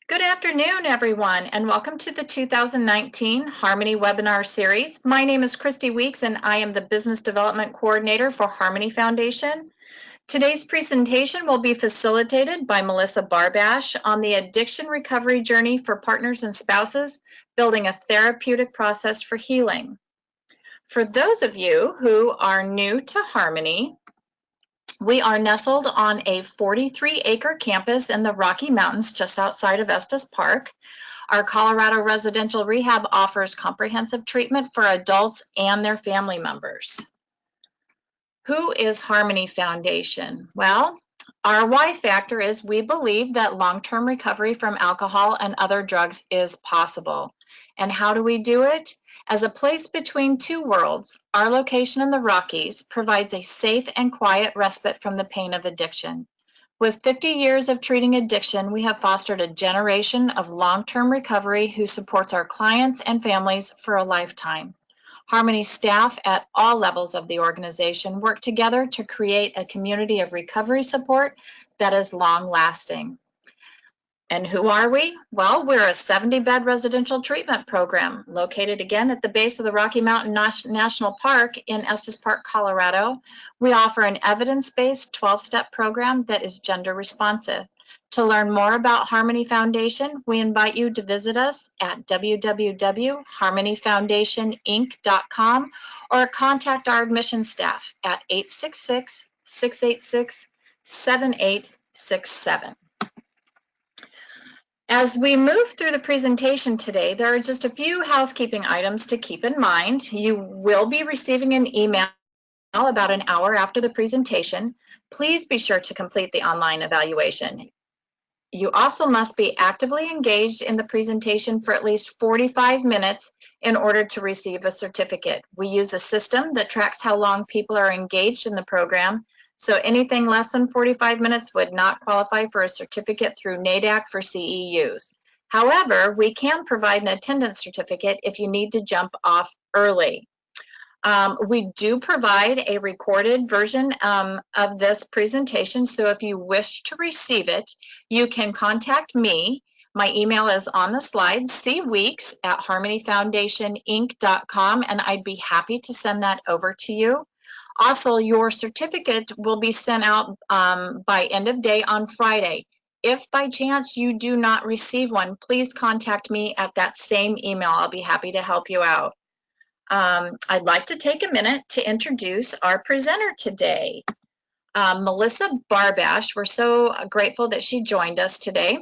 Good afternoon, everyone, and welcome to the 2019 Harmony webinar series. My name is Christy Weeks, and I am the Business Development Coordinator for Harmony Foundation. Today's presentation will be facilitated by Melissa Barbash on the addiction recovery journey for partners and spouses, building a therapeutic process for healing. For those of you who are new to Harmony, we are nestled on a 43-acre campus in the Rocky Mountains just outside of Estes Park. Our Colorado residential rehab offers comprehensive treatment for adults and their family members. Who is Harmony Foundation? Well, our why factor is we believe that long-term recovery from alcohol and other drugs is possible. And how do we do it? As a place between two worlds, our location in the Rockies provides a safe and quiet respite from the pain of addiction. With 50 years of treating addiction, we have fostered a generation of long-term recovery who supports our clients and families for a lifetime. Harmony staff at all levels of the organization work together to create a community of recovery support that is long-lasting. And who are we? Well, we're a 70-bed residential treatment program located again at the base of the Rocky Mountain National Park in Estes Park, Colorado. We offer an evidence-based 12-step program that is gender responsive. To learn more about Harmony Foundation, we invite you to visit us at www.harmonyfoundationinc.com or contact our admissions staff at 866-686-7867. As we move through the presentation today, there are just a few housekeeping items to keep in mind. You will be receiving an email about an hour after the presentation. Please be sure to complete the online evaluation. You also must be actively engaged in the presentation for at least 45 minutes in order to receive a certificate. We use a system that tracks how long people are engaged in the program, so anything less than 45 minutes would not qualify for a certificate through NADAC for CEUs. However, we can provide an attendance certificate if you need to jump off early. We do provide a recorded version of this presentation, so if you wish to receive it, you can contact me. My email is on the slide, cweeks@harmonyfoundationinc.com, and I'd be happy to send that over to you. Also, your certificate will be sent out by end of day on Friday. If by chance you do not receive one, please contact me at that same email. I'll be happy to help you out. I'd like to take a minute to introduce our presenter today, Melissa Barbash. We're so grateful that she joined us today.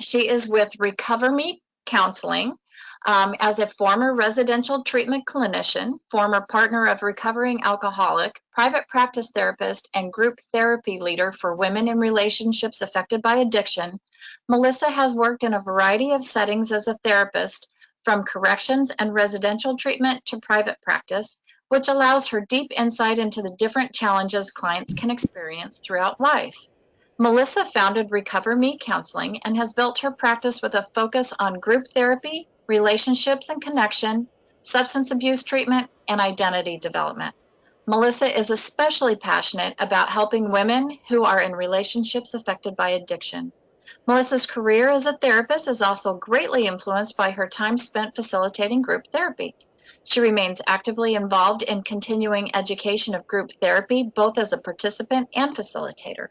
She is with Recover Me Counseling. As a former residential treatment clinician, former partner of recovering alcoholic, private practice therapist, and group therapy leader for women in relationships affected by addiction, Melissa has worked in a variety of settings as a therapist, from corrections and residential treatment to private practice, which allows her deep insight into the different challenges clients can experience throughout life. Melissa founded Recover Me Counseling and has built her practice with a focus on group therapy, relationships and connection, substance abuse treatment, and identity development. Melissa is especially passionate about helping women who are in relationships affected by addiction. Melissa's career as a therapist is also greatly influenced by her time spent facilitating group therapy. She remains actively involved in continuing education of group therapy, both as a participant and facilitator.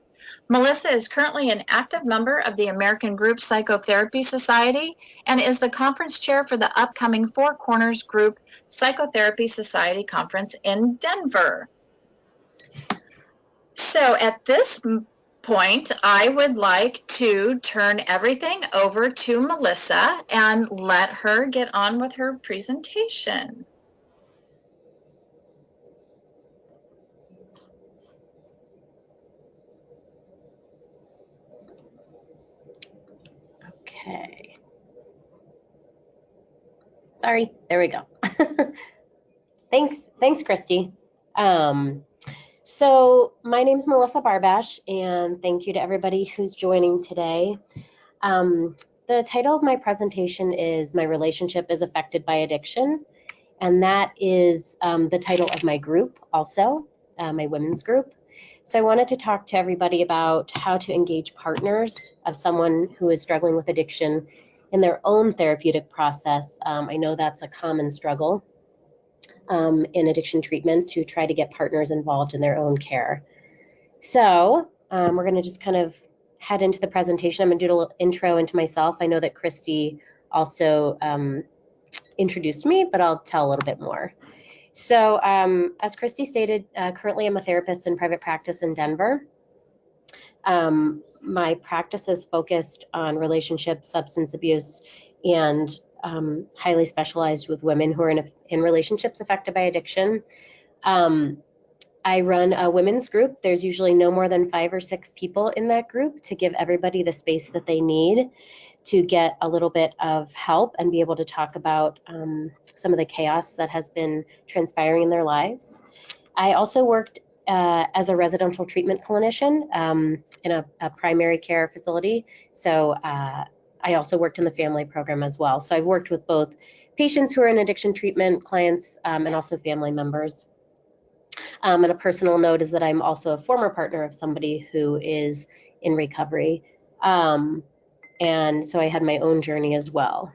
Melissa is currently an active member of the American Group Psychotherapy Society and is the conference chair for the upcoming Four Corners Group Psychotherapy Society Conference in Denver. So at this point, I would like to turn everything over to Melissa and let her get on with her presentation. Okay. Sorry, there we go. Thanks, Christy. So my name is Melissa Barbash, and thank you to everybody who's joining today. The title of my presentation is My Relationship is Affected by Addiction, and that is the title of my group also, my women's group. So I wanted to talk to everybody about how to engage partners of someone who is struggling with addiction in their own therapeutic process. I know that's a common struggle in addiction treatment, to try to get partners involved in their own care. So we're going to just kind of head into the presentation. I'm going to do a little intro into myself. I know that Christy also introduced me, but I'll tell a little bit more. So as Christy stated, currently I'm a therapist in private practice in Denver. My practice is focused on relationships, substance abuse, and highly specialized with women who are in relationships affected by addiction. I run a women's group. There's usually no more than 5 or 6 people in that group to give everybody the space that they need to get a little bit of help and be able to talk about some of the chaos that has been transpiring in their lives. I also worked as a residential treatment clinician in a primary care facility. So I also worked in the family program as well. So I've worked with both patients who are in addiction treatment, clients, and also family members. And a personal note is that I'm also a former partner of somebody who is in recovery. And so I had my own journey as well.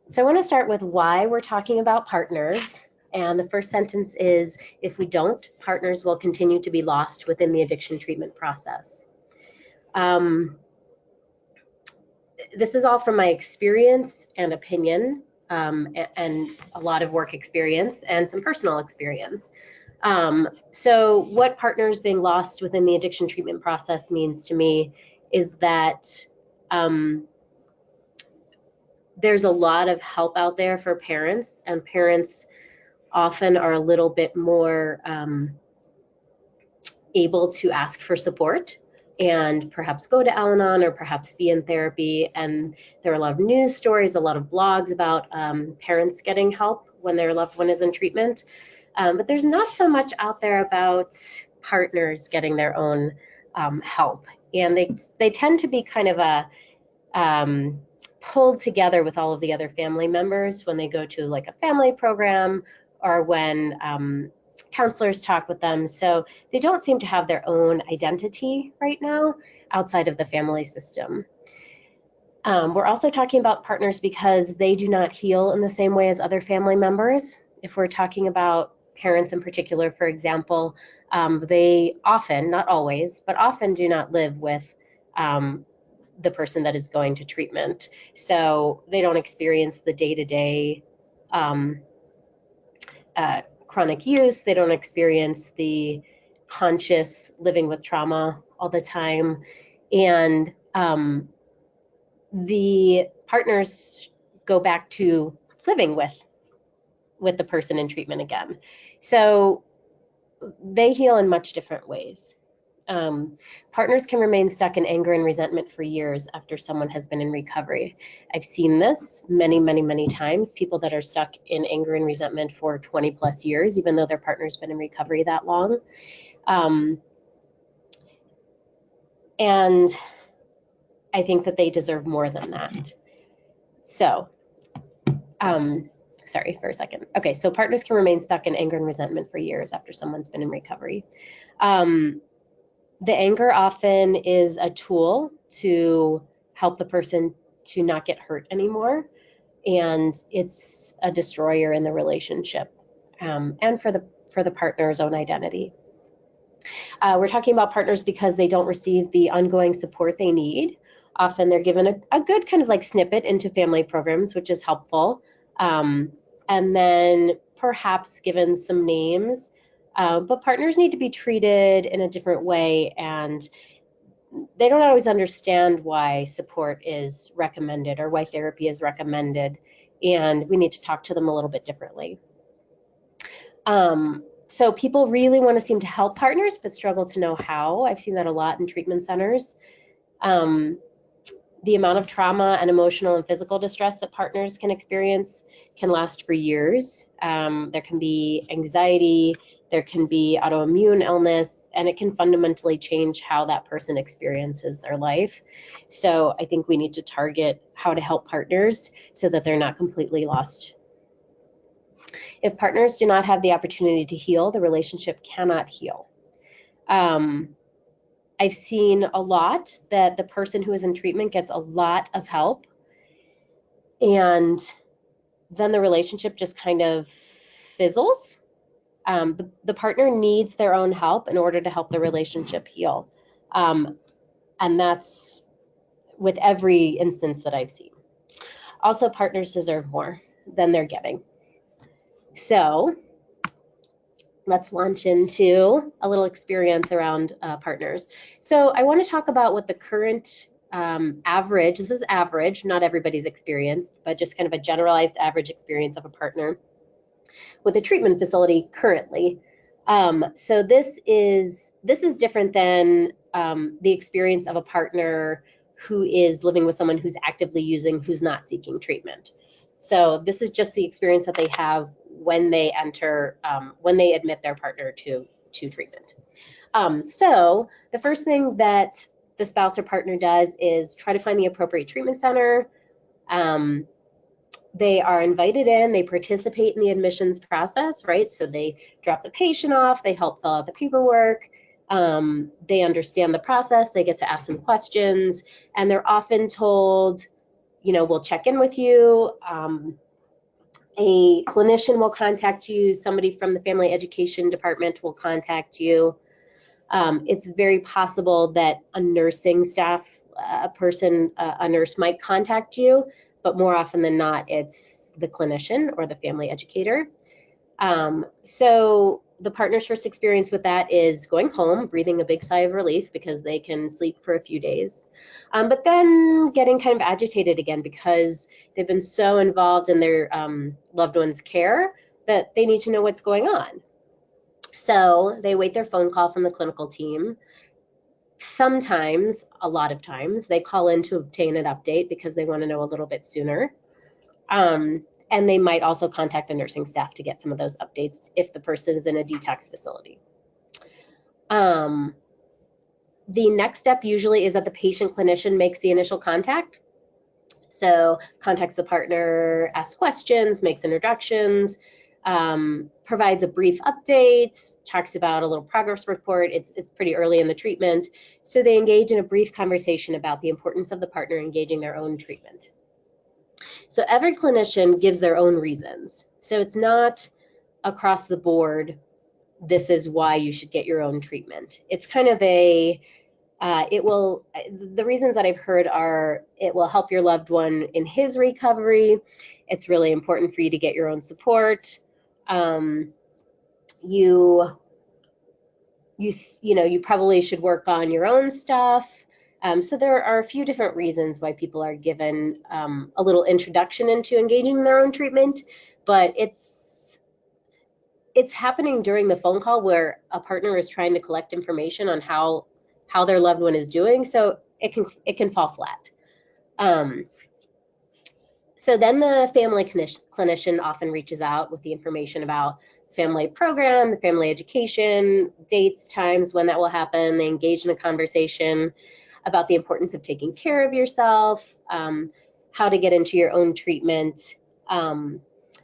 So I want to start with why we're talking about partners. And the first sentence is, if we don't, partners will continue to be lost within the addiction treatment process. This is all from my experience and opinion, and a lot of work experience and some personal experience. So what partners being lost within the addiction treatment process means to me is that there's a lot of help out there for parents, and parents often are a little bit more able to ask for support and perhaps go to Al-Anon or perhaps be in therapy. And there are a lot of news stories, a lot of blogs about parents getting help when their loved one is in treatment. But there's not so much out there about partners getting their own help. And they tend to be kind of a pulled together with all of the other family members when they go to like a family program or when counselors talk with them. So they don't seem to have their own identity right now outside of the family system. We're also talking about partners because they do not heal in the same way as other family members. If we're talking about parents in particular, for example, they often, not always, but often do not live with the person that is going to treatment. So they don't experience the day-to-day chronic use. They don't experience the conscious living with trauma all the time. And the partners go back to living with the person in treatment again. So they heal in much different ways. Partners can remain stuck in anger and resentment for years after someone has been in recovery. I've seen this many, many, many times, people that are stuck in anger and resentment for 20 plus years, even though their partner's been in recovery that long. And I think that they deserve more than that. So, sorry for a second. Okay, so partners can remain stuck in anger and resentment for years after someone's been in recovery. The anger often is a tool to help the person to not get hurt anymore, and it's a destroyer in the relationship and for the partner's own identity. We're talking about partners because they don't receive the ongoing support they need. Often they're given a good kind of like snippet into family programs, which is helpful, and then perhaps given some names. But partners need to be treated in a different way, and they don't always understand why support is recommended or why therapy is recommended, and we need to talk to them a little bit differently. So people really want to seem to help partners but struggle to know how. I've seen that a lot in treatment centers. The amount of trauma and emotional and physical distress that partners can experience can last for years. There can be anxiety, there can be autoimmune illness, and it can fundamentally change how that person experiences their life. So I think we need to target how to help partners so that they're not completely lost. If partners do not have the opportunity to heal, the relationship cannot heal. I've seen a lot that the person who is in treatment gets a lot of help, and then the relationship just kind of fizzles. The partner needs their own help in order to help the relationship heal. And that's with every instance that I've seen. Also, partners deserve more than they're getting. So let's launch into a little experience around partners. So I want to talk about what the current average, this is average, not everybody's experience, but just kind of a generalized average experience of a partner with a treatment facility currently. So this is different than the experience of a partner who is living with someone who's actively using, who's not seeking treatment. So this is just the experience that they have when they enter, when they admit their partner to treatment. So the first thing that the spouse or partner does is try to find the appropriate treatment center. They are invited in, they participate in the admissions process, right? So they drop the patient off, they help fill out the paperwork, they understand the process, they get to ask some questions, and they're often told, you know, we'll check in with you. A clinician will contact you, somebody from the family education department will contact you. It's very possible that a nursing staff, a nurse might contact you, but more often than not, it's the clinician or the family educator. So the partner's first experience with that is going home, breathing a big sigh of relief because they can sleep for a few days, but then getting kind of agitated again because they've been so involved in their loved one's care that they need to know what's going on. So they wait their phone call from the clinical team. Sometimes, a lot of times, they call in to obtain an update because they want to know a little bit sooner. And they might also contact the nursing staff to get some of those updates if the person is in a detox facility. The next step usually is that the patient clinician makes the initial contact. So contacts the partner, asks questions, makes introductions, provides a brief update, talks about a little progress report. It's pretty early in the treatment. So they engage in a brief conversation about the importance of the partner engaging their own treatment. So every clinician gives their own reasons. So it's not across the board, this is why you should get your own treatment. It's kind of a, the reasons that I've heard are, it will help your loved one in his recovery. It's really important for you to get your own support. You probably should work on your own stuff. So there are a few different reasons why people are given a little introduction into engaging in their own treatment, but it's happening during the phone call where a partner is trying to collect information on how their loved one is doing, so it can fall flat. So then the family clinician often reaches out with the information about family program, the family education, dates, times, when that will happen. They engage in a conversation about the importance of taking care of yourself, how to get into your own treatment, and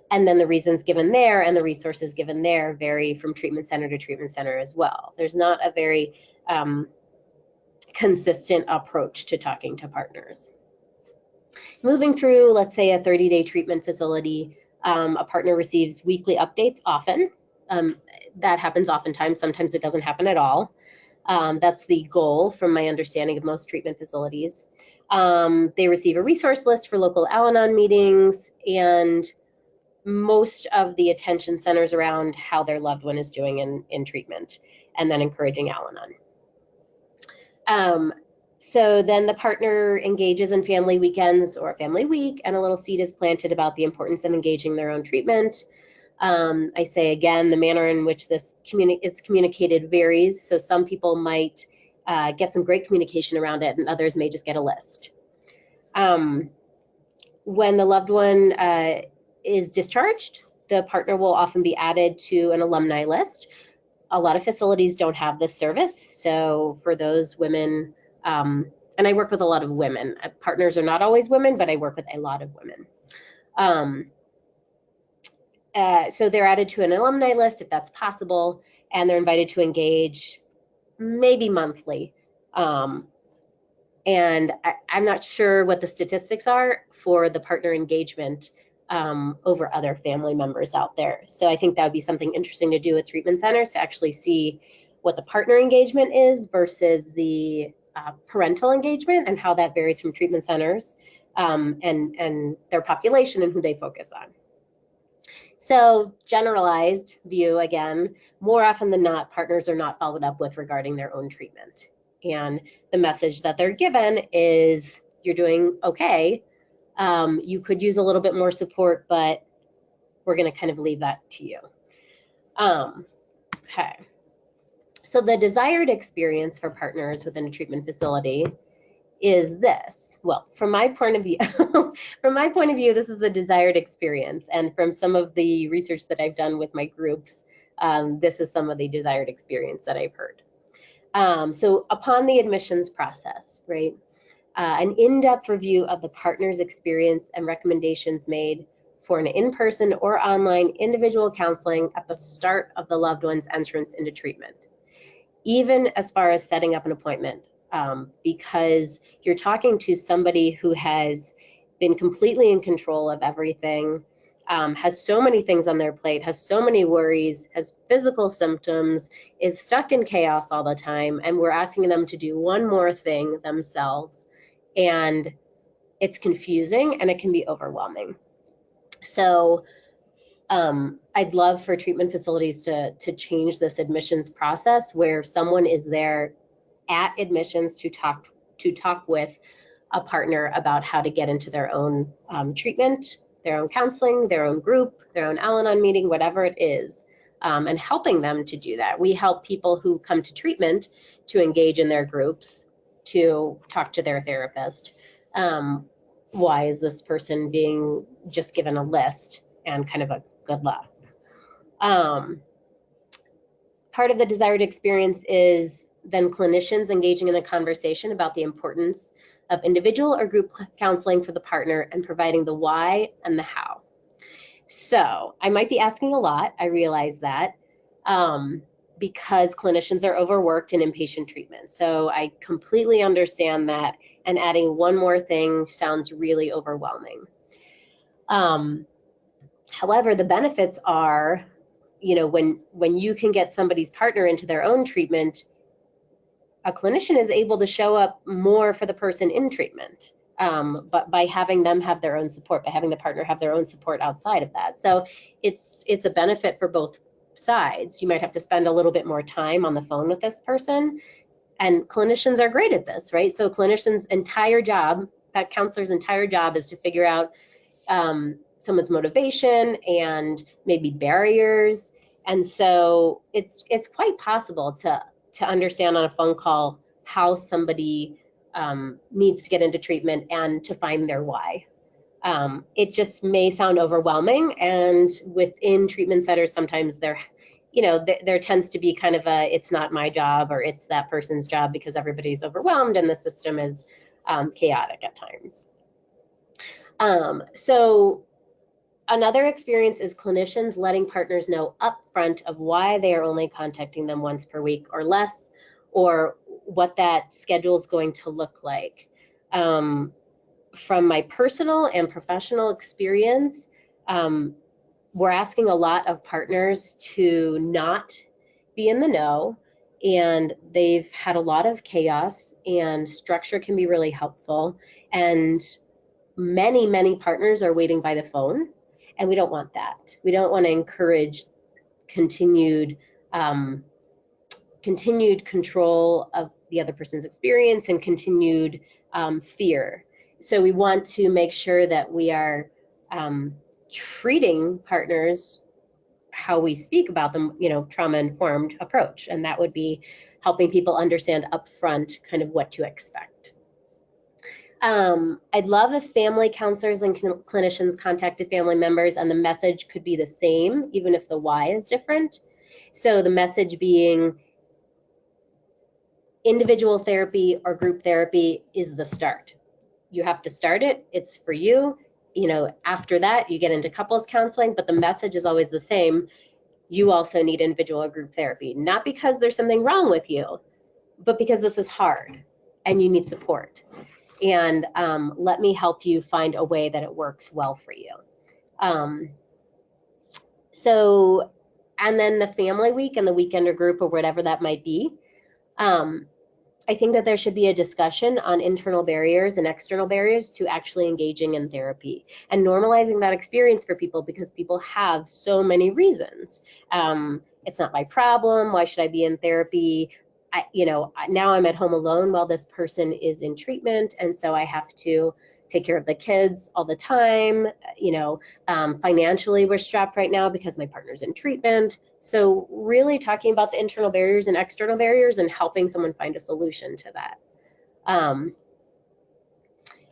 then the reasons given there and the resources given there vary from treatment center to treatment center as well. There's not a very consistent approach to talking to partners. Moving through, let's say, a 30-day treatment facility, a partner receives weekly updates often. That happens oftentimes. Sometimes it doesn't happen at all. That's the goal from my understanding of most treatment facilities. They receive a resource list for local Al-Anon meetings, and most of the attention centers around how their loved one is doing in treatment, and then encouraging Al-Anon. So then the partner engages in family weekends or a family week, and a little seed is planted about the importance of engaging their own treatment. I say again, the manner in which this is communicated varies. So some people might get some great communication around it, and others may just get a list. When the loved one is discharged, the partner will often be added to an alumni list. A lot of facilities don't have this service, so for those women, and I work with a lot of women. Partners are not always women, but I work with a lot of women. So they're added to an alumni list if that's possible, and they're invited to engage maybe monthly. And I'm not sure what the statistics are for the partner engagement over other family members out there. So I think that would be something interesting to do with treatment centers, to actually see what the partner engagement is versus the parental engagement, and how that varies from treatment centers and their population and who they focus on. So generalized view, again, more often than not, partners are not followed up with regarding their own treatment. And the message that they're given is, you're doing okay. You could use a little bit more support, but we're going to kind of leave that to you. Okay. So the desired experience for partners within a treatment facility is this. Well, from my point of view, this is the desired experience. And from some of the research that I've done with my groups, this is some of the desired experience that I've heard. So upon the admissions process, right, an in-depth review of the partner's experience and recommendations made for an in-person or online individual counseling at the start of the loved one's entrance into treatment, even as far as setting up an appointment, because you're talking to somebody who has been completely in control of everything, has so many things on their plate, has so many worries, has physical symptoms, is stuck in chaos all the time, and we're asking them to do one more thing themselves, and it's confusing and it can be overwhelming. So I'd love for treatment facilities to change this admissions process, where someone is there at admissions to talk with a partner about how to get into their own treatment, their own counseling, their own group, their own Al-Anon meeting, whatever it is, and helping them to do that. We help people who come to treatment to engage in their groups, to talk to their therapist. Why is this person being just given a list and kind of a good luck? Part of the desired experience is then clinicians engaging in a conversation about the importance of individual or group counseling for the partner, and providing the why and the how. So I might be asking a lot, I realize that, because clinicians are overworked in inpatient treatment. So I completely understand that, and adding one more thing sounds really overwhelming. However, the benefits are, when you can get somebody's partner into their own treatment, a clinician is able to show up more for the person in treatment, but by having them have their own support, by having the partner have their own support outside of that. So it's a benefit for both sides. You might have to spend a little bit more time on the phone with this person, and clinicians are great at this, right? So clinician's entire job, that counselor's entire job, is to figure out someone's motivation and maybe barriers. And so it's quite possible to understand on a phone call how somebody needs to get into treatment and to find their why. It just may sound overwhelming, and within treatment centers, sometimes there tends to be kind of a, it's not my job, or it's that person's job, because everybody's overwhelmed and the system is chaotic at times. So another experience is clinicians letting partners know upfront of why they are only contacting them once per week or less, or what that schedule is going to look like. From my personal and professional experience, we're asking a lot of partners to not be in the know, and they've had a lot of chaos, and structure can be really helpful. And many partners are waiting by the phone, and we don't want that. We don't want to encourage continued control of the other person's experience and continued fear. So we want to make sure that we are treating partners how we speak about them, trauma-informed approach. And that would be helping people understand upfront kind of what to expect. I'd love if family counselors and clinicians contacted family members and the message could be the same, even if the why is different. So the message being, individual therapy or group therapy is the start. You have to start it. It's for you. after that, you get into couples counseling, but the message is always the same. You also need individual or group therapy, not because there's something wrong with you, but because this is hard and you need support. And let me help you find a way that it works well for you. And then the family week and the weekender group or whatever that might be, I think that there should be a discussion on internal barriers and external barriers to actually engaging in therapy and normalizing that experience for people, because people have so many reasons. It's not my problem. Why should I be in therapy? Now I'm at home alone while this person is in treatment, and so I have to take care of the kids all the time. Financially, we're strapped right now because my partner's in treatment. So really talking about the internal barriers and external barriers and helping someone find a solution to that.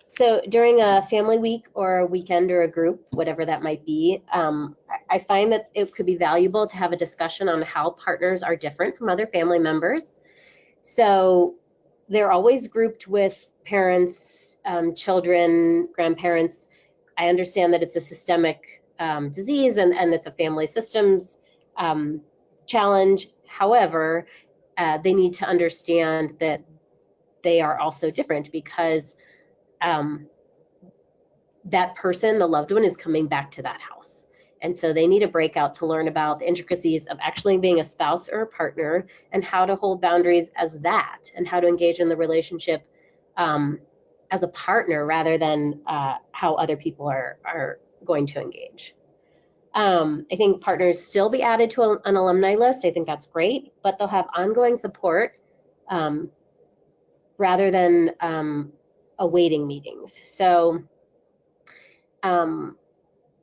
So during a family week or a weekend or a group, whatever that might be, I find that it could be valuable to have a discussion on how partners are different from other family members. So they're always grouped with parents, children, grandparents. I understand that it's a systemic disease and it's a family systems challenge. However, they need to understand that they are also different because that person, the loved one, is coming back to that house. And so they need a breakout to learn about the intricacies of actually being a spouse or a partner and how to hold boundaries as that and how to engage in the relationship as a partner rather than how other people are going to engage. I think partners still be added to an alumni list. I think that's great, but they'll have ongoing support rather than awaiting meetings. So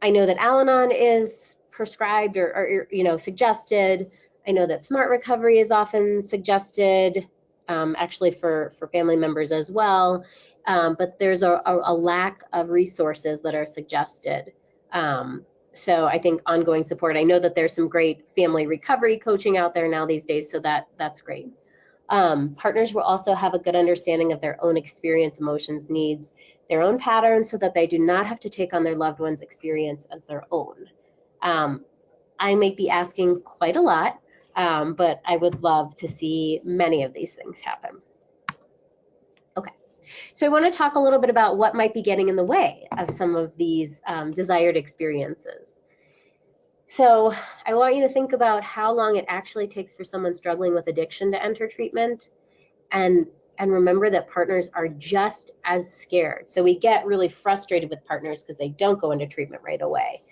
I know that Al-Anon is prescribed or suggested. I know that Smart Recovery is often suggested, actually for family members as well. But there's a lack of resources that are suggested. So I think ongoing support. I know that there's some great family recovery coaching out there now these days, so that's great. Partners will also have a good understanding of their own experience, emotions, needs, their own patterns, so that they do not have to take on their loved one's experience as their own. I may be asking quite a lot, but I would love to see many of these things happen. Okay, so I want to talk a little bit about what might be getting in the way of some of these desired experiences. So I want you to think about how long it actually takes for someone struggling with addiction to enter treatment, and remember that partners are just as scared. So we get really frustrated with partners because they don't go into treatment right away,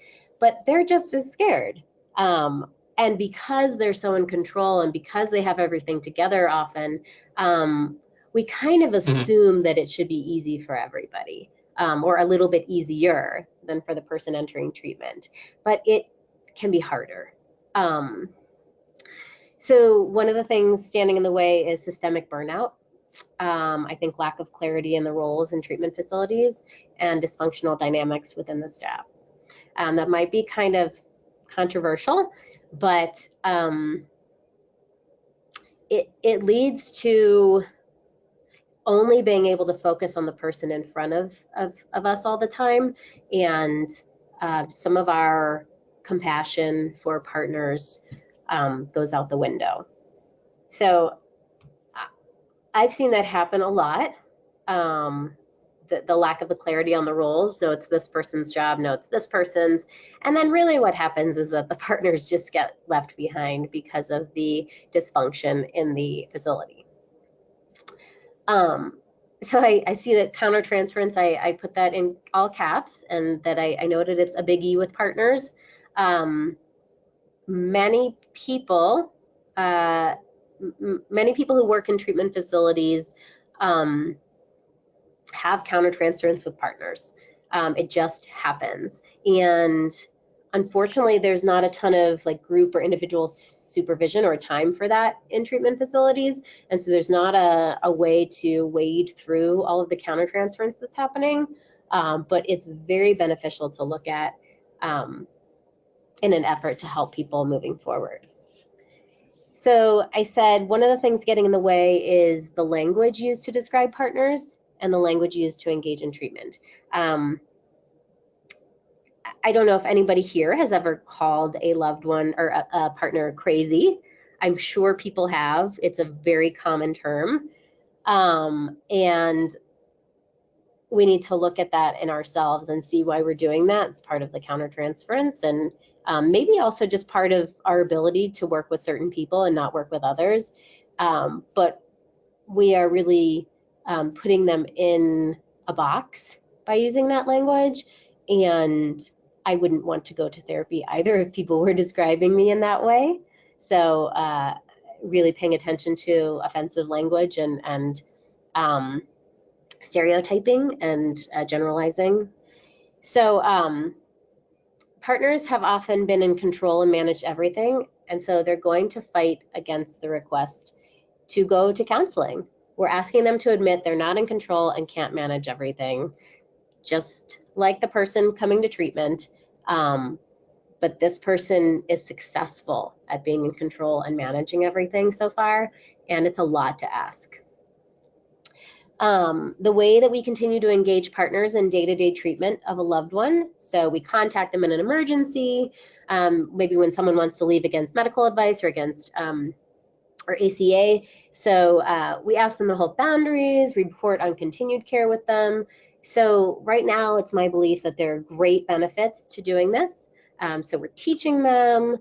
but they're just as scared. And because they're so in control and because they have everything together often, we kind of assume that it should be easy for everybody, or a little bit easier than for the person entering treatment, but it can be harder. So one of the things standing in the way is systemic burnout. I think lack of clarity in the roles in treatment facilities and dysfunctional dynamics within the staff. That might be kind of controversial, but it leads to only being able to focus on the person in front of us all the time, and some of our compassion for partners goes out the window. So I've seen that happen a lot. The lack of the clarity on the roles. No, it's this person's job. No, it's this person's. And then really what happens is that the partners just get left behind because of the dysfunction in the facility. So I see that countertransference, I put that in all caps, and that I noted it's a biggie with partners. Many people who work in treatment facilities have countertransference with partners. It just happens. And unfortunately, there's not a ton of like group or individual supervision or time for that in treatment facilities. And so there's not a way to wade through all of the countertransference that's happening. But it's very beneficial to look at in an effort to help people moving forward. So I said one of the things getting in the way is the language used to describe partners and the language used to engage in treatment. I don't know if anybody here has ever called a loved one or a partner crazy. I'm sure people have. It's a very common term. And we need to look at that in ourselves and see why we're doing that. It's part of the countertransference, and maybe also just part of our ability to work with certain people and not work with others. But we are really putting them in a box by using that language. And I wouldn't want to go to therapy either if people were describing me in that way. So really paying attention to offensive language and stereotyping and generalizing. So partners have often been in control and managed everything, and so they're going to fight against the request to go to counseling. We're asking them to admit they're not in control and can't manage everything, just like the person coming to treatment. But this person is successful at being in control and managing everything so far, and it's a lot to ask. The way that we continue to engage partners in day-to-day treatment of a loved one. So we contact them in an emergency, maybe when someone wants to leave against medical advice or against or ACA. So we ask them to hold boundaries, report on continued care with them. So right now, it's my belief that there are great benefits to doing this. So we're teaching them,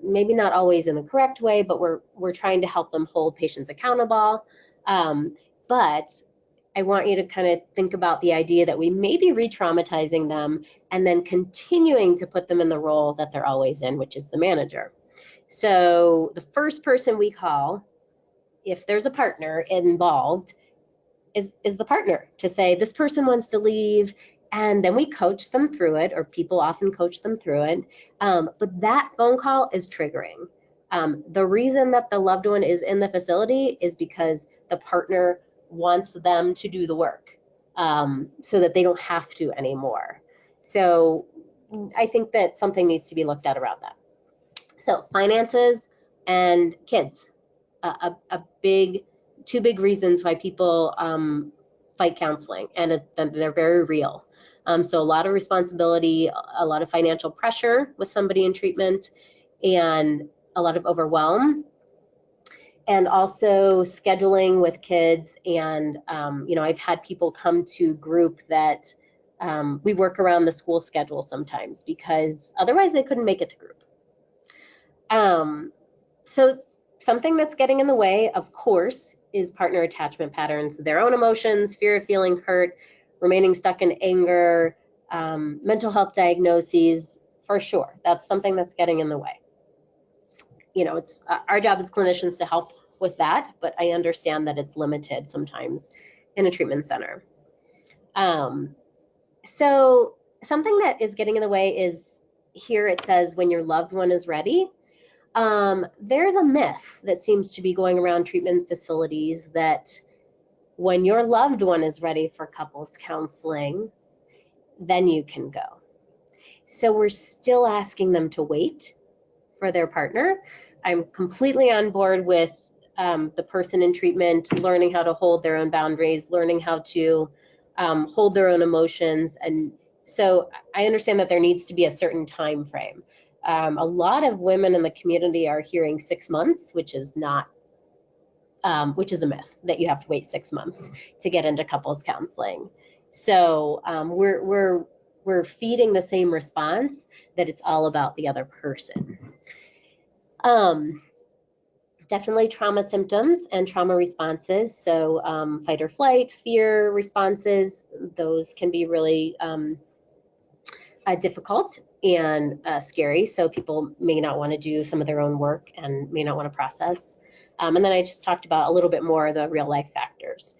maybe not always in the correct way, but we're trying to help them hold patients accountable. But I want you to kind of think about the idea that we may be re-traumatizing them and then continuing to put them in the role that they're always in, which is the manager. So the first person we call, if there's a partner involved, is the partner to say, this person wants to leave, and then we coach them through it, or people often coach them through it. But that phone call is triggering. The reason that the loved one is in the facility is because the partner wants them to do the work, so that they don't have to anymore. So I think that something needs to be looked at around that. So finances and kids, two big reasons why people fight counseling, and they're very real. So a lot of responsibility, a lot of financial pressure with somebody in treatment, and a lot of overwhelm, and also scheduling with kids. And I've had people come to group that we work around the school schedule sometimes because otherwise they couldn't make it to group. So something that's getting in the way, of course, is partner attachment patterns, their own emotions, fear of feeling hurt, remaining stuck in anger, mental health diagnoses, for sure. That's something that's getting in the way. It's our job as clinicians to help with that, but I understand that it's limited sometimes in a treatment center. So something that is getting in the way is, here it says, when your loved one is ready. There's a myth that seems to be going around treatment facilities that when your loved one is ready for couples counseling, then you can go. So we're still asking them to wait for their partner. I'm completely on board with the person in treatment learning how to hold their own boundaries, learning how to hold their own emotions. And so I understand that there needs to be a certain time frame. A lot of women in the community are hearing 6 months, which is not, which is a myth, that you have to wait 6 months to get into couples counseling. So we're feeding the same response that it's all about the other person. Definitely trauma symptoms and trauma responses. So fight or flight, fear responses, those can be really difficult and scary. So people may not want to do some of their own work and may not want to process. And then I just talked about a little bit more of the real life factors.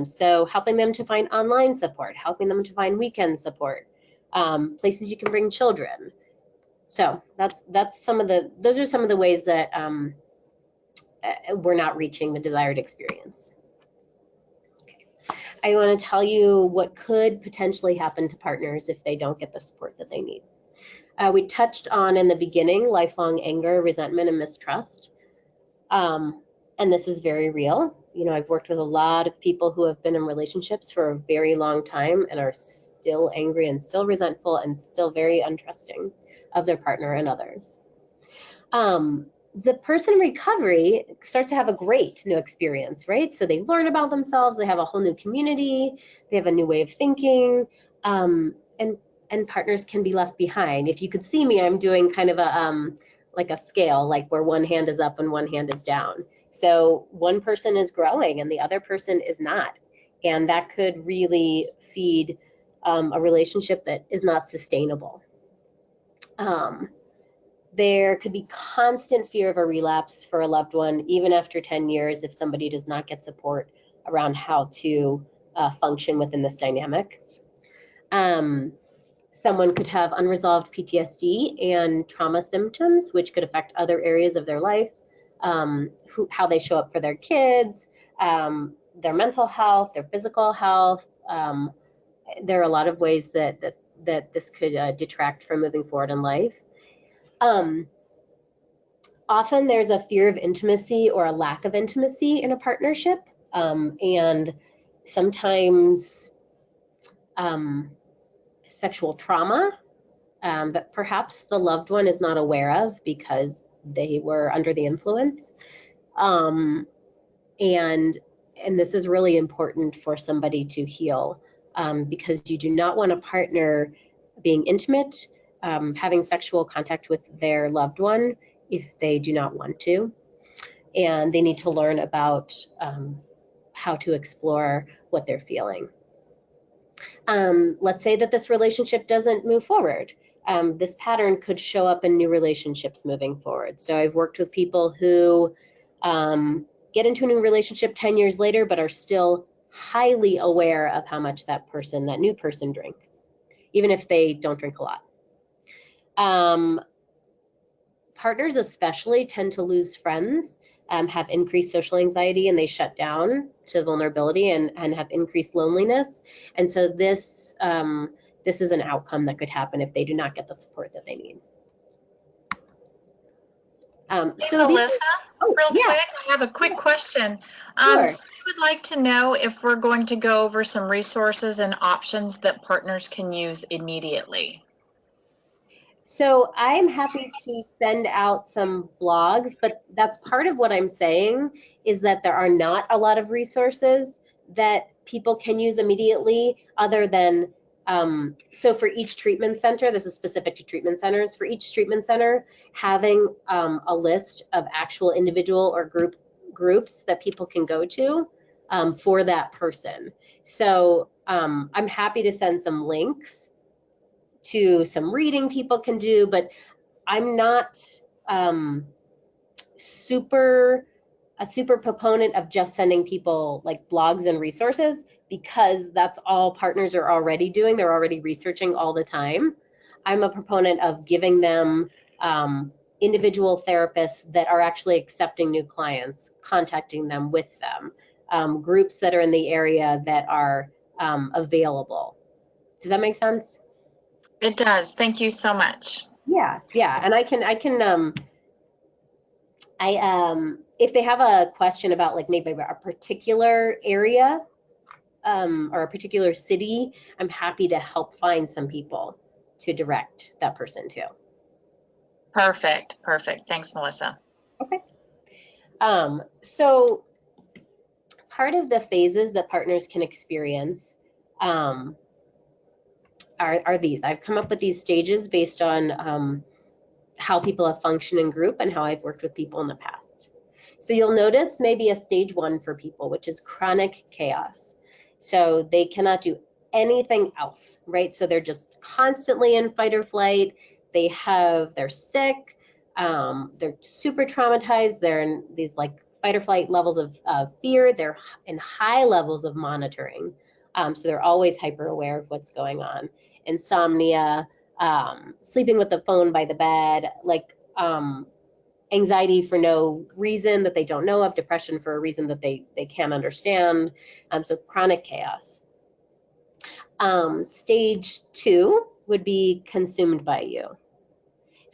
So helping them to find online support, helping them to find weekend support, places you can bring those are some of the ways that we're not reaching the desired experience. Okay. I want to tell you what could potentially happen to partners if they don't get the support that they need. We touched on in the beginning lifelong anger, resentment, and mistrust. And this is very real. I've worked with a lot of people who have been in relationships for a very long time and are still angry and still resentful and still very untrusting of their partner and others. The person in recovery starts to have a great new experience, right? So they learn about themselves, they have a whole new community, they have a new way of thinking, and partners can be left behind. If you could see me, I'm doing kind of like a scale, like where one hand is up and one hand is down. So one person is growing and the other person is not, and that could really feed a relationship that is not sustainable. There could be constant fear of a relapse for a loved one, even after 10 years, if somebody does not get support around how to function within this dynamic. Someone could have unresolved PTSD and trauma symptoms, which could affect other areas of their life, how they show up for their kids, their mental health, their physical health. There are a lot of ways that this could detract from moving forward in life. Often there's a fear of intimacy or a lack of intimacy in a partnership, and sometimes sexual trauma that perhaps the loved one is not aware of because they were under the influence. And this is really important for somebody to heal, because you do not want a partner being intimate, having sexual contact with their loved one if they do not want to. And they need to learn about how to explore what they're feeling. Let's say that this relationship doesn't move forward. This pattern could show up in new relationships moving forward. So I've worked with people who get into a new relationship 10 years later, but are still highly aware of how much that new person drinks, even if they don't drink a lot. Partners especially tend to lose friends, have increased social anxiety, and they shut down to vulnerability and have increased loneliness. And so this is an outcome that could happen if they do not get the support that they need. Hey, Melissa, real quick, I have a quick question. Sure. So I would like to know if we're going to go over some resources and options that partners can use immediately. So I'm happy to send out some blogs, but that's part of what I'm saying is that there are not a lot of resources that people can use immediately other than, so for each treatment center, this is specific to treatment centers, for each treatment center, having a list of actual individual or groups that people can go to for that person. So I'm happy to send some links to some reading people can do, but I'm not a super proponent of just sending people like blogs and resources, because that's all partners are already doing. They're already researching all the time. I'm a proponent of giving them individual therapists that are actually accepting new clients, contacting them with them, groups that are in the area that are available. Does that make sense? It does. Thank you so much. Yeah, and if they have a question about like maybe a particular area or a particular city, I'm happy to help find some people to direct that person to. Perfect. Thanks, Melissa. Okay. So part of the phases that partners can experience are these. I've come up with these stages based on how people have functioned in group and how I've worked with people in the past. So you'll notice maybe a stage 1 for people, which is chronic chaos. So they cannot do anything else, right? So they're just constantly in fight or flight. They're sick, they're super traumatized. They're in these like fight or flight levels of fear. They're in high levels of monitoring. So they're always hyper aware of what's going on. Insomnia, sleeping with the phone by the bed, like anxiety for no reason that they don't know of, depression for a reason that they can't understand. So chronic chaos. Stage 2 would be consumed by you.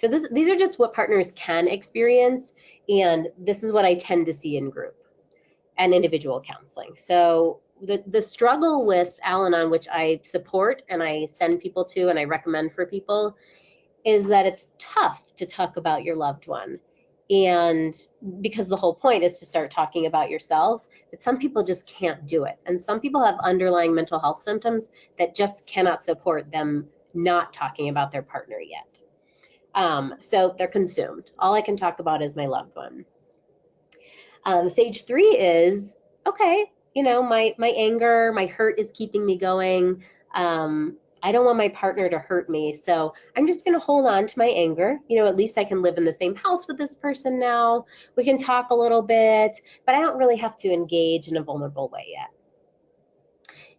So these are just what partners can experience, and this is what I tend to see in group and individual counseling. So the struggle with Al-Anon, which I support and I send people to and I recommend for people, is that it's tough to talk about your loved one. And because the whole point is to start talking about yourself, but some people just can't do it. And some people have underlying mental health symptoms that just cannot support them not talking about their partner yet. So they're consumed. All I can talk about is my loved one. Stage 3 is, okay, you know, my anger, my hurt is keeping me going. I don't want my partner to hurt me, so I'm just going to hold on to my anger. You know, at least I can live in the same house with this person now. We can talk a little bit, but I don't really have to engage in a vulnerable way yet.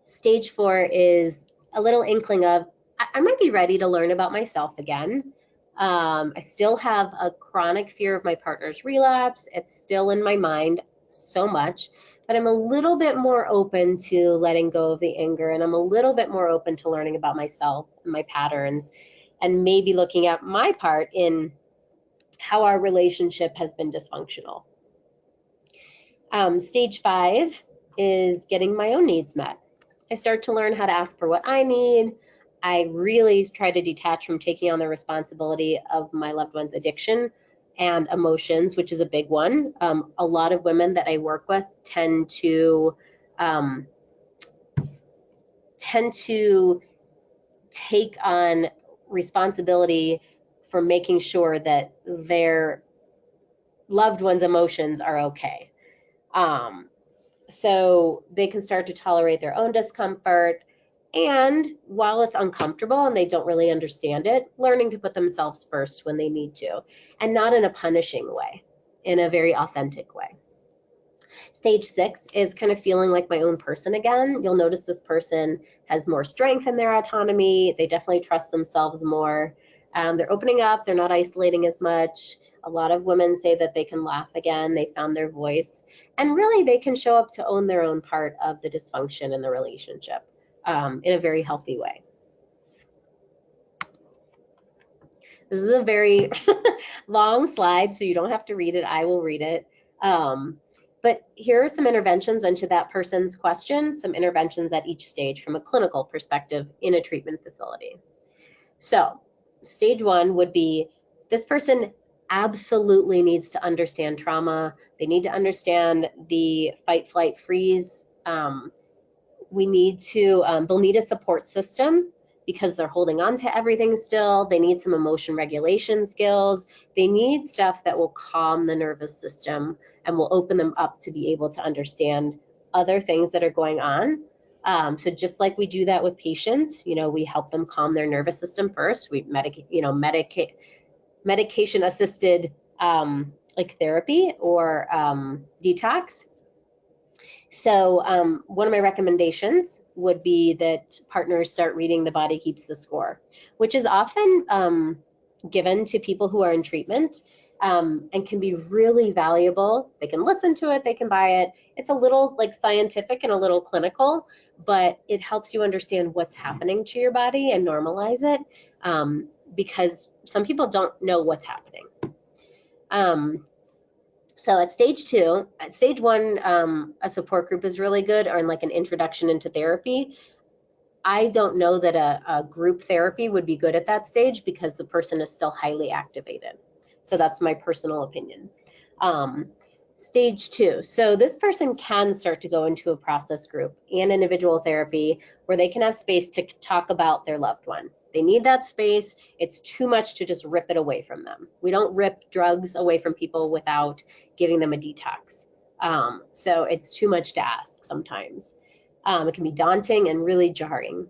Stage 4 is a little inkling of, I might be ready to learn about myself again. I still have a chronic fear of my partner's relapse. It's still in my mind so much, but I'm a little bit more open to letting go of the anger, and I'm a little bit more open to learning about myself and my patterns, and maybe looking at my part in how our relationship has been dysfunctional. Stage 5 is getting my own needs met. I start to learn how to ask for what I need. I really try to detach from taking on the responsibility of my loved one's addiction and emotions, which is a big one. A lot of women that I work with tend to take on responsibility for making sure that their loved one's emotions are okay. So they can start to tolerate their own discomfort. And while it's uncomfortable and they don't really understand it, learning to put themselves first when they need to, and not in a punishing way, in a very authentic way. Stage 6 is kind of feeling like my own person again. You'll notice this person has more strength in their autonomy. They definitely trust themselves more. They're opening up. They're not isolating as much. A lot of women say that they can laugh again. They found their voice. And really, they can show up to own their own part of the dysfunction in the relationship in a very healthy way. This is a very long slide, so you don't have to read it. I will read it. But here are some interventions into that person's question, some interventions at each stage from a clinical perspective in a treatment facility. So stage 1 would be, this person absolutely needs to understand trauma. They need to understand the fight, flight, freeze. They'll need a support system because they're holding on to everything still. They need some emotion regulation skills. They need stuff that will calm the nervous system and will open them up to be able to understand other things that are going on. So just like we do that with patients, you know, we help them calm their nervous system first. We medication assisted like therapy or detox. So one of my recommendations would be that partners start reading The Body Keeps the Score, which is often given to people who are in treatment and can be really valuable. They can listen to it, they can buy it. It's a little like scientific and a little clinical, but it helps you understand what's happening to your body and normalize it because some people don't know what's happening. So at stage 2, at stage 1, a support group is really good, or in like an introduction into therapy. I don't know that a group therapy would be good at that stage because the person is still highly activated. So that's my personal opinion. Stage 2, so this person can start to go into a process group and individual therapy where they can have space to talk about their loved one. They need that space. It's too much to just rip it away from them. We don't rip drugs away from people without giving them a detox. So it's too much to ask sometimes. It can be daunting and really jarring.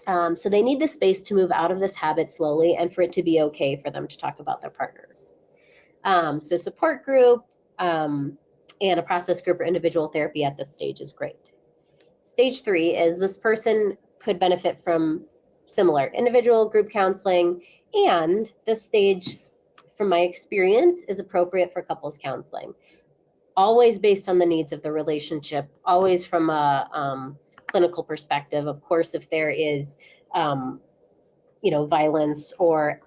So they need the space to move out of this habit slowly and for it to be okay for them to talk about their partners. So support group and a process group or individual therapy at this stage is great. Stage 3 is this person could benefit from similar individual group counseling, and this stage, from my experience, is appropriate for couples counseling. Always based on the needs of the relationship, always from a clinical perspective. Of course, if there is, violence or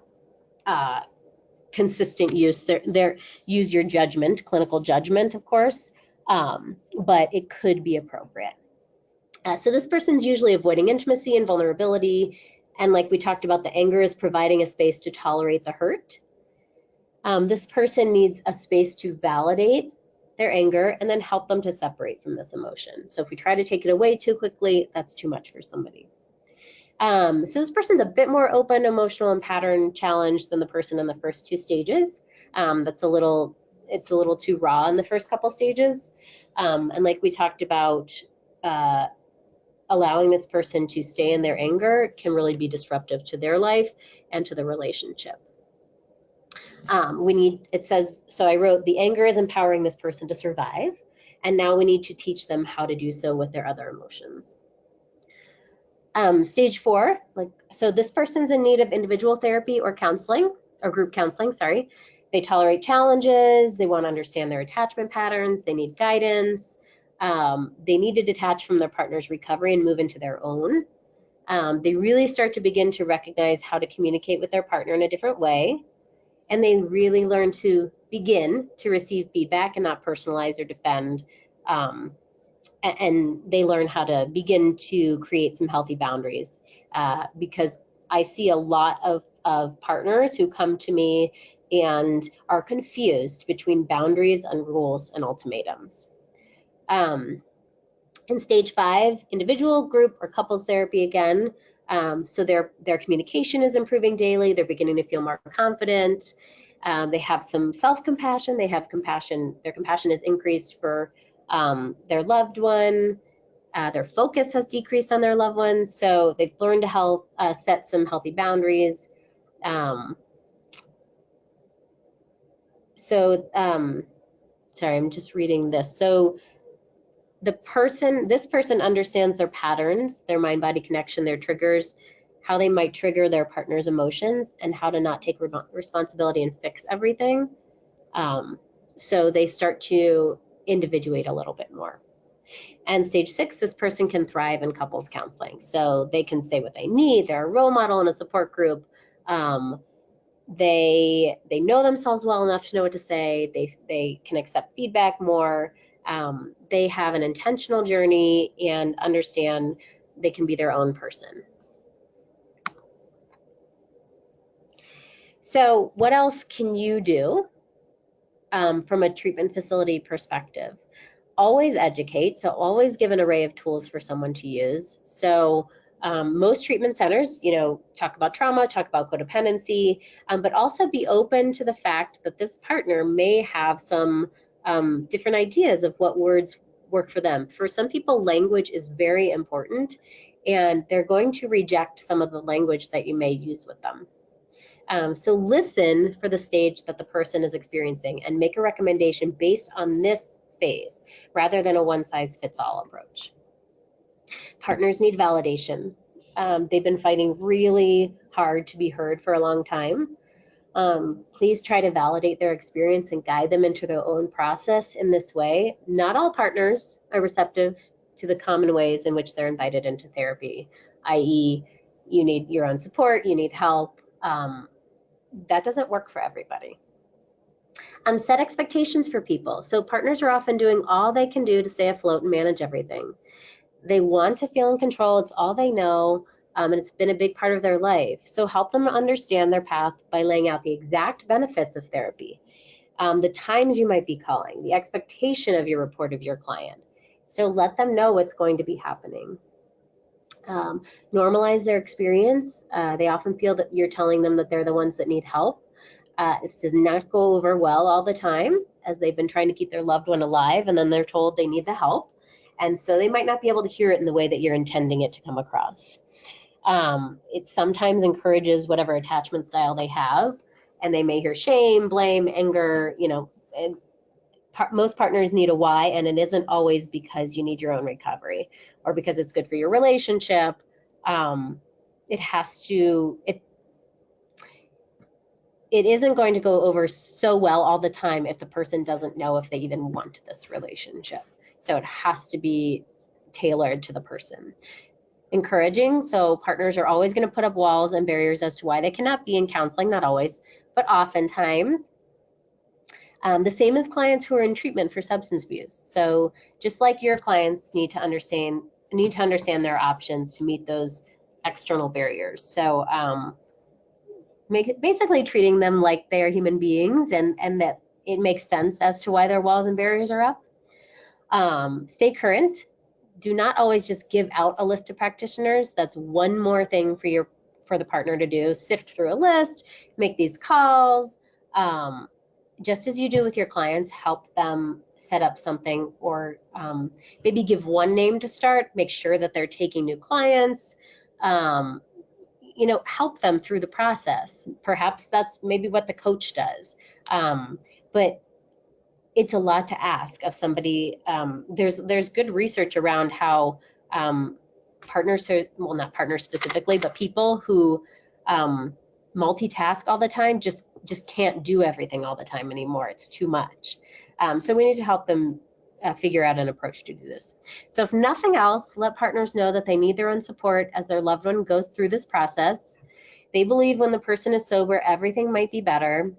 consistent use. They're use your judgment, clinical judgment, of course, but it could be appropriate. So this person's usually avoiding intimacy and vulnerability, and like we talked about, the anger is providing a space to tolerate the hurt. This person needs a space to validate their anger and then help them to separate from this emotion. So if we try to take it away too quickly, that's too much for somebody. So this person's a bit more open, emotional, and pattern challenged than the person in the first two stages. It's a little too raw in the first couple stages. And like we talked about, allowing this person to stay in their anger can really be disruptive to their life and to the relationship. It says, so I wrote, the anger is empowering this person to survive, and now we need to teach them how to do so with their other emotions. Stage 4, so this person's in need of individual therapy or counseling, or group counseling, sorry. They tolerate challenges, they want to understand their attachment patterns, they need guidance, they need to detach from their partner's recovery and move into their own. They really start to begin to recognize how to communicate with their partner in a different way, and they really learn to begin to receive feedback and not personalize or defend. And they learn how to begin to create some healthy boundaries, because I see a lot of partners who come to me and are confused between boundaries and rules and ultimatums. In stage 5, individual, group, or couples therapy again. So their communication is improving daily. They're beginning to feel more confident. They have some self-compassion. They have compassion. Their compassion is increased for their loved one. Their focus has decreased on their loved ones. So they've learned to help set some healthy boundaries. Sorry, I'm just reading this. So this person understands their patterns, their mind-body connection, their triggers, how they might trigger their partner's emotions, and how to not take responsibility and fix everything. So they start to individuate a little bit more. And stage 6, this person can thrive in couples counseling. So they can say what they need. They're a role model in a support group. They know themselves well enough to know what to say. They can accept feedback more. They have an intentional journey and understand they can be their own person. So what else can you do from a treatment facility perspective? Always educate, so always give an array of tools for someone to use. So most treatment centers, talk about trauma, talk about codependency, but also be open to the fact that this partner may have some different ideas of what words work for them. For some people, language is very important, and they're going to reject some of the language that you may use with them. So listen for the stage that the person is experiencing and make a recommendation based on this phase rather than a one-size-fits-all approach. Partners need validation. They've been fighting really hard to be heard for a long time. Please try to validate their experience and guide them into their own process in this way. Not all partners are receptive to the common ways in which they're invited into therapy, i.e., you need your own support, you need help. That doesn't work for everybody. Set expectations for people. So partners are often doing all they can do to stay afloat and manage everything. They want to feel in control. It's all they know, and it's been a big part of their life. So help them understand their path by laying out the exact benefits of therapy, the times you might be calling, the expectation of your report of your client. So let them know what's going to be happening. Normalize their experience. They often feel that you're telling them that they're the ones that need help. This does not go over well all the time, as they've been trying to keep their loved one alive and then they're told they need the help. And so they might not be able to hear it in the way that you're intending it to come across. It sometimes encourages whatever attachment style they have, and they may hear shame, blame, anger, most partners need a why, and it isn't always because you need your own recovery or because it's good for your relationship. It isn't going to go over so well all the time if the person doesn't know if they even want this relationship. So it has to be tailored to the person. encouraging. So partners are always going to put up walls and barriers as to why they cannot be in counseling, not always, but oftentimes. The same as clients who are in treatment for substance abuse. So just like your clients need to understand their options to meet those external barriers. So basically treating them like they're human beings, and that it makes sense as to why their walls and barriers are up. Stay current. Do not always just give out a list of practitioners. That's one more thing for the partner to do. Sift through a list, make these calls. Just as you do with your clients, help them set up something, or maybe give one name to start. Make sure that they're taking new clients. Help them through the process. Perhaps that's maybe what the coach does. But it's a lot to ask of somebody. There's good research around how partners well, not partners specifically, but people who multitask all the time just can't do everything all the time anymore. It's too much. So we need to help them figure out an approach to do this. So if nothing else, let partners know that they need their own support as their loved one goes through this process. They believe when the person is sober, everything might be better.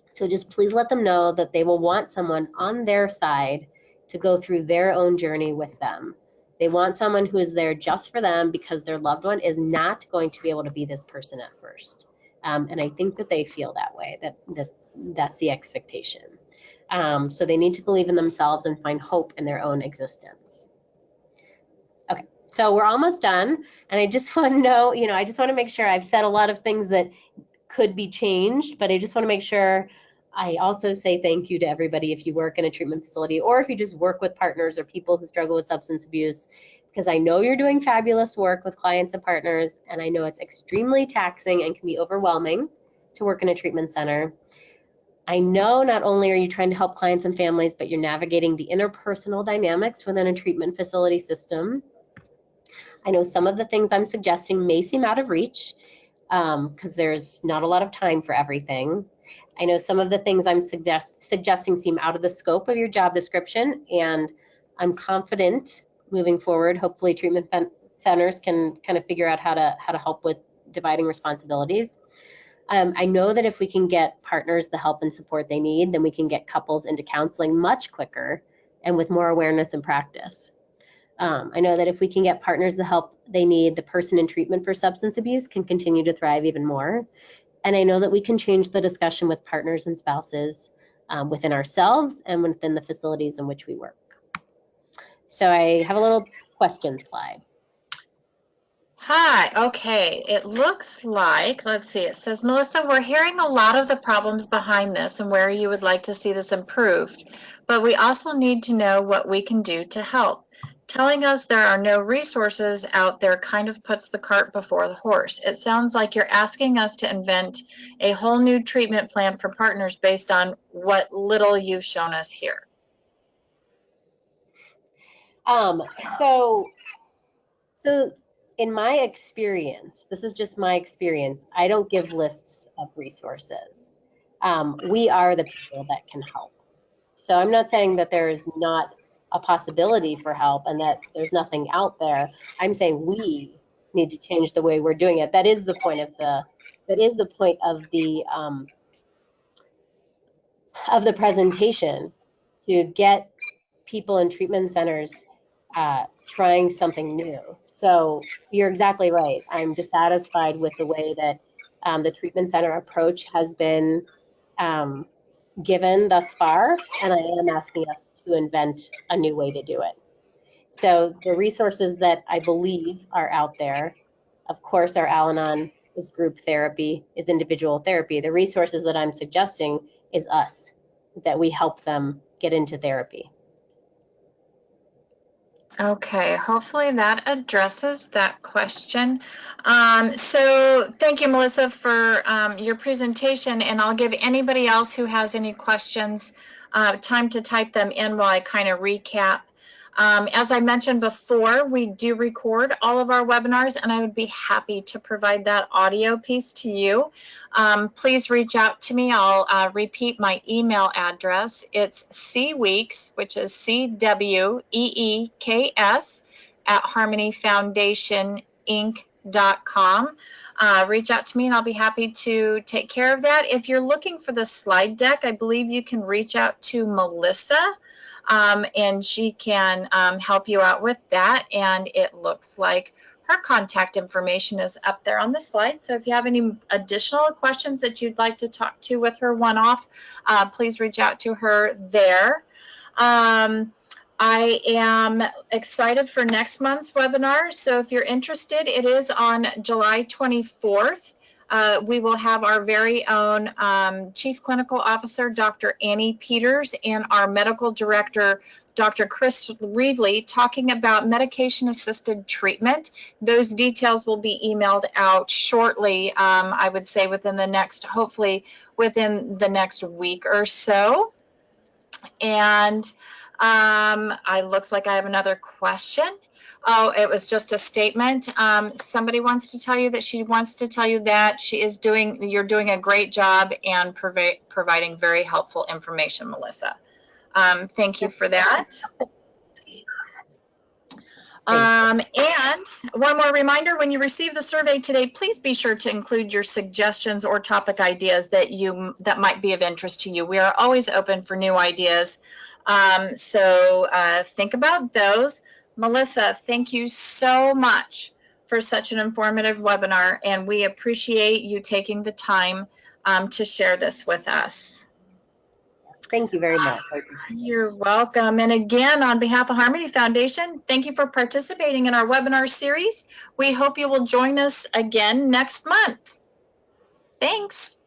So just please let them know that they will want someone on their side to go through their own journey with them. They want someone who is there just for them, because their loved one is not going to be able to be this person at first. And I think that they feel that way, that's the expectation. So they need to believe in themselves and find hope in their own existence. Okay, so we're almost done. And I just want to know, I just want to make sure I've said a lot of things that could be changed, but I just want to make sure I also say thank you to everybody if you work in a treatment facility, or if you just work with partners or people who struggle with substance abuse, because I know you're doing fabulous work with clients and partners, and I know it's extremely taxing and can be overwhelming to work in a treatment center. I know not only are you trying to help clients and families, but you're navigating the interpersonal dynamics within a treatment facility system. I know some of the things I'm suggesting may seem out of reach, because there's not a lot of time for everything. I know some of the things I'm suggesting seem out of the scope of your job description, and I'm confident moving forward, hopefully treatment centers can kind of figure out how to help with dividing responsibilities. I know that if we can get partners the help and support they need, then we can get couples into counseling much quicker and with more awareness and practice. I know that if we can get partners the help they need, the person in treatment for substance abuse can continue to thrive even more. And I know that we can change the discussion with partners and spouses within ourselves and within the facilities in which we work. So I have a little question slide. Hi, okay. It looks like, let's see, it says, Melissa, we're hearing a lot of the problems behind this and where you would like to see this improved, but we also need to know what we can do to help. Telling us there are no resources out there kind of puts the cart before the horse. It sounds like you're asking us to invent a whole new treatment plan for partners based on what little you've shown us here. So in my experience, this is just my experience, I don't give lists of resources. We are the people that can help. So I'm not saying that there's not a possibility for help and that there's nothing out there. I'm saying we need to change the way we're doing it. That is the point of the presentation, to get people in treatment centers trying something new. So you're exactly right. I'm dissatisfied with the way that the treatment center approach has been given thus far, and I am asking us to invent a new way to do it. So the resources that I believe are out there, of course, are Al-Anon, is group therapy, is individual therapy. The resources that I'm suggesting is us, that we help them get into therapy. Okay, hopefully that addresses that question. So thank you, Melissa, for your presentation, and I'll give anybody else who has any questions time to type them in while I kind of recap. As I mentioned before, we do record all of our webinars, and I would be happy to provide that audio piece to you. Please reach out to me. I'll repeat my email address. It's cweeks, which is CWEEKS at harmonyfoundationinc.com. Reach out to me and I'll be happy to take care of that. If you're looking for the slide deck, I believe you can reach out to Melissa and she can help you out with that. And it looks like her contact information is up there on the slide. So if you have any additional questions that you'd like to talk to with her one-off, please reach out to her there. I am excited for next month's webinar. So if you're interested, it is on July 24th. We will have our very own Chief Clinical Officer, Dr. Annie Peters, and our Medical Director, Dr. Chris Reevely, talking about medication-assisted treatment. Those details will be emailed out shortly, I would say hopefully within the next week or so. And looks like I have another question. Oh, it was just a statement. Somebody wants to tell you that she wants to tell you that you're doing a great job and providing very helpful information, Melissa. Thank you for that. And one more reminder, when you receive the survey today, please be sure to include your suggestions or topic ideas that might be of interest to you. We are always open for new ideas. So think about those. Melissa, thank you so much for such an informative webinar, and we appreciate you taking the time to share this with us. Thank you very much. You're welcome. And again, on behalf of Harmony Foundation, thank you for participating in our webinar series. We hope you will join us again next month. Thanks.